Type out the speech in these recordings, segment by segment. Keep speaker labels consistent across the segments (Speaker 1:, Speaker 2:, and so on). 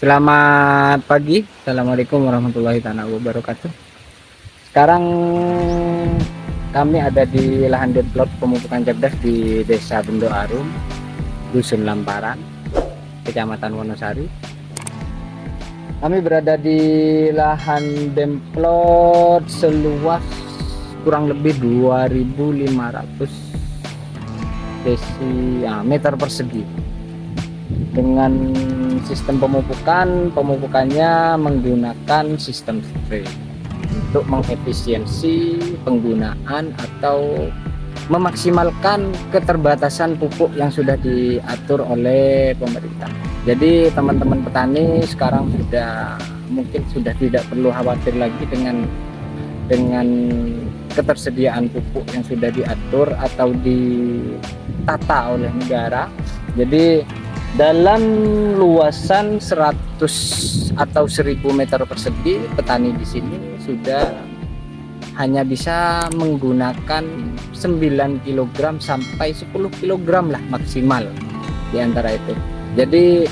Speaker 1: Selamat pagi, Assalamualaikum warahmatullahi wabarakatuh. Sekarang kami ada di lahan demplot pemupukan cerdas di Desa Bendo Arum, Dusun Lamparan, Kecamatan Wonosari. Kami berada di lahan demplot seluas kurang lebih 2.500 meter persegi. Dengan sistem pemupukannya menggunakan sistem spray untuk mengefisiensi penggunaan atau memaksimalkan keterbatasan pupuk yang sudah diatur oleh pemerintah. Jadi teman-teman petani sekarang mungkin sudah tidak perlu khawatir lagi dengan ketersediaan pupuk yang sudah diatur atau ditata oleh negara. Jadi dalam luasan 100 atau 1000 meter persegi, petani di sini sudah hanya bisa menggunakan 9 kg sampai 10 kg lah maksimal di antara itu. Jadi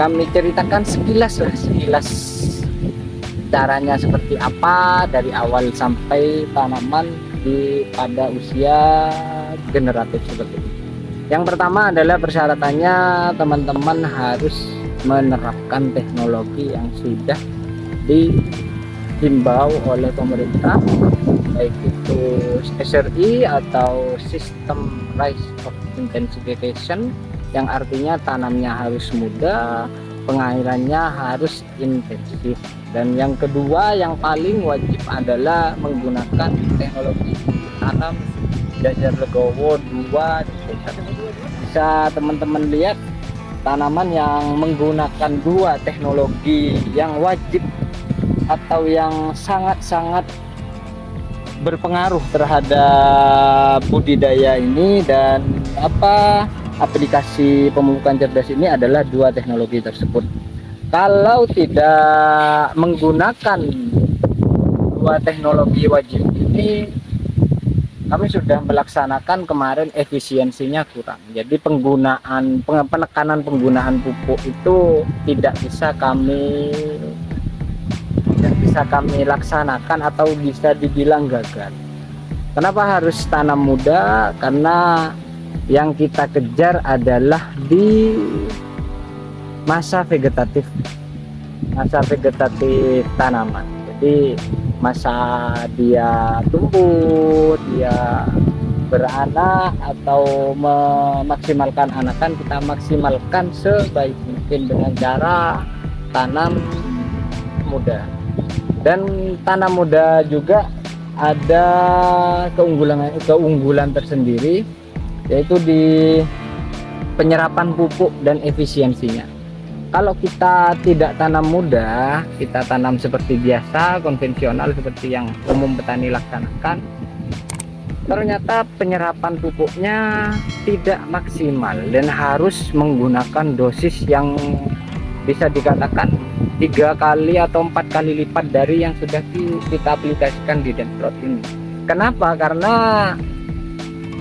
Speaker 1: kami ceritakan sekilas caranya seperti apa dari awal sampai tanaman pada usia generatif seperti ini. Yang pertama adalah persyaratannya teman-teman harus menerapkan teknologi yang sudah dihimbau oleh pemerintah, baik itu SRI atau System Rise of Intensification, yang artinya tanamnya harus mudah, pengairannya harus intensif. Dan yang kedua yang paling wajib adalah menggunakan teknologi tanam jajar legowo 2. Bisa teman-teman lihat tanaman yang menggunakan 2 teknologi yang wajib atau yang sangat-sangat berpengaruh terhadap budidaya ini. Dan aplikasi pemupukan cerdas ini adalah 2 teknologi tersebut. Kalau tidak menggunakan 2 teknologi wajib ini, kami sudah melaksanakan kemarin, efisiensinya kurang. Jadi penekanan penggunaan pupuk itu tidak bisa kami laksanakan atau bisa dibilang gagal. Kenapa harus tanam muda? Karena yang kita kejar adalah di masa vegetatif tanaman. Jadi masa dia tumbuh, dia beranak atau memaksimalkan anakan, kita maksimalkan sebaik mungkin dengan cara tanam muda. Dan tanam muda juga ada keunggulan tersendiri, yaitu di penyerapan pupuk dan efisiensinya. Kalau kita tidak tanam muda, kita tanam seperti biasa, konvensional seperti yang umum petani laksanakan, ternyata penyerapan pupuknya tidak maksimal dan harus menggunakan dosis yang bisa dikatakan 3 kali atau 4 kali lipat dari yang sudah kita aplikasikan di demplot ini. Kenapa? Karena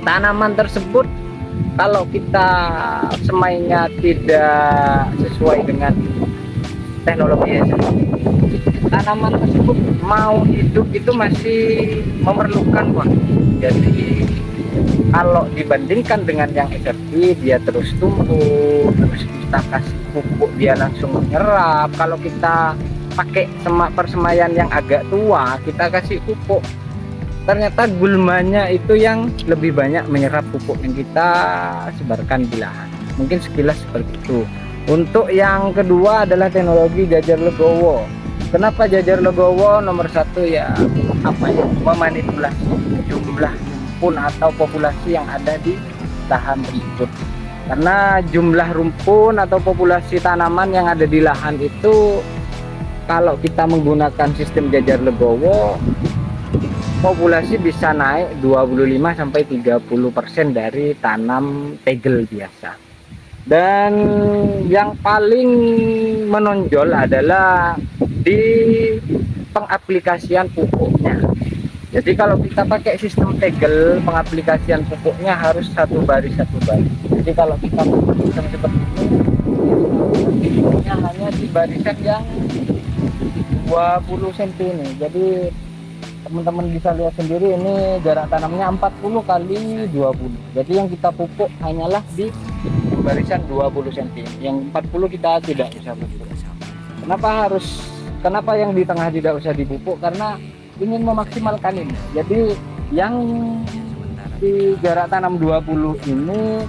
Speaker 1: tanaman tersebut kalau kita semainya tidak sesuai dengan teknologi tanaman tersebut mau hidup itu masih memerlukan waktu. Jadi kalau dibandingkan dengan yang SRI, dia terus tumbuh, terus kita kasih pupuk dia langsung menyerap. Kalau kita pakai persemaian yang agak tua, kita kasih pupuk, ternyata gulmanya itu yang lebih banyak menyerap pupuk yang kita sebarkan di lahan. Mungkin sekilas seperti itu. Untuk yang kedua adalah teknologi jajar legowo. Kenapa jajar legowo? Nomor 1 ya memanipulasi jumlah rumpun atau populasi yang ada di lahan tersebut. Karena jumlah rumpun atau populasi tanaman yang ada di lahan itu, kalau kita menggunakan sistem jajar legowo, populasi bisa naik 25-30% dari tanam tegel biasa. Dan yang paling menonjol adalah di pengaplikasian pupuknya. Jadi kalau kita pakai sistem tegel, pengaplikasian pupuknya harus satu baris. Jadi kalau kita sistem seperti ini, Ini hanya di barisan yang 20 cm ini. Jadi teman-teman bisa lihat sendiri, ini jarak tanamnya 40 kali 20. Jadi yang kita pupuk hanyalah di barisan 20 cm. Yang 40 kita tidak bisa pupuk. Kenapa yang di tengah tidak usah dipupuk? Karena ingin memaksimalkan ini. Jadi yang di jarak tanam 20 ini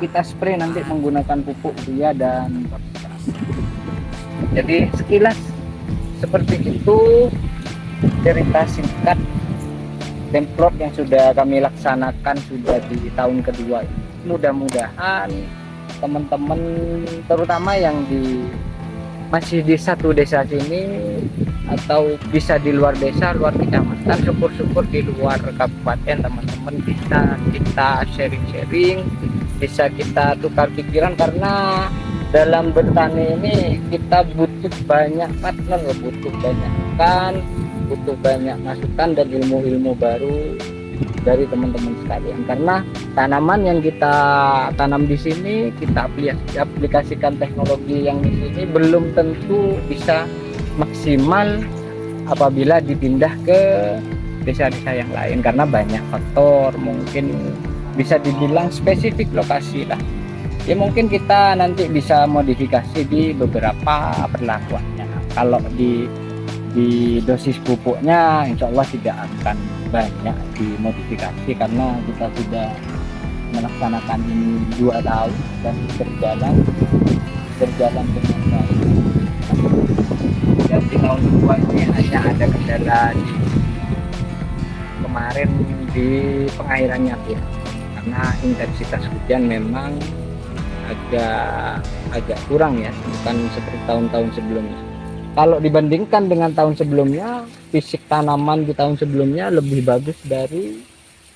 Speaker 1: kita spray nanti menggunakan pupuk urea dan potas. Jadi sekilas seperti itu cerita singkat template yang sudah kami laksanakan sudah di tahun kedua. Mudah-mudahan teman-teman terutama yang masih di satu desa sini atau bisa di luar desa, luar kecamatan, syukur-syukur di luar kabupaten, teman-teman bisa kita sharing-sharing, bisa kita tukar pikiran, karena dalam bertani ini kita butuh banyak partner, butuh banyak masukan dan ilmu-ilmu baru dari teman-teman sekalian. Karena tanaman yang kita tanam di sini, kita aplikasikan teknologi yang di sini belum tentu bisa maksimal apabila dipindah ke desa-desa yang lain, karena banyak faktor. Mungkin bisa dibilang spesifik lokasi lah ya, mungkin kita nanti bisa modifikasi di beberapa perlakuannya. Kalau di dosis pupuknya insya Allah tidak akan banyak dimodifikasi, karena kita sudah melaksanakan ini 2 tahun dan berjalan dengan baik. Dan di tahun kedua ini hanya ada kendala kemarin di pengairannya ya, karena intensitas hujan memang agak kurang ya, bukan seperti tahun-tahun sebelumnya. Kalau dibandingkan dengan tahun sebelumnya, fisik tanaman di tahun sebelumnya lebih bagus dari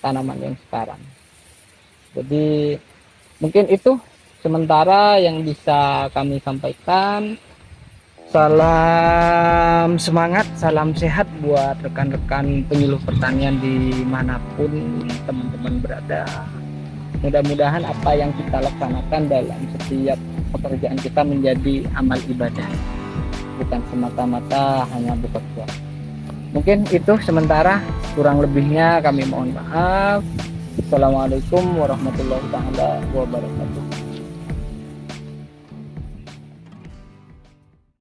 Speaker 1: tanaman yang sekarang. Jadi mungkin itu sementara yang bisa kami sampaikan. Salam semangat, salam sehat buat rekan-rekan penyuluh pertanian dimanapun teman-teman berada. Mudah-mudahan apa yang kita laksanakan dalam setiap pekerjaan kita menjadi amal ibadah, bukan semata-mata hanya bekerja. Mungkin itu sementara, kurang lebihnya kami mohon maaf. Assalamualaikum warahmatullahi wabarakatuh.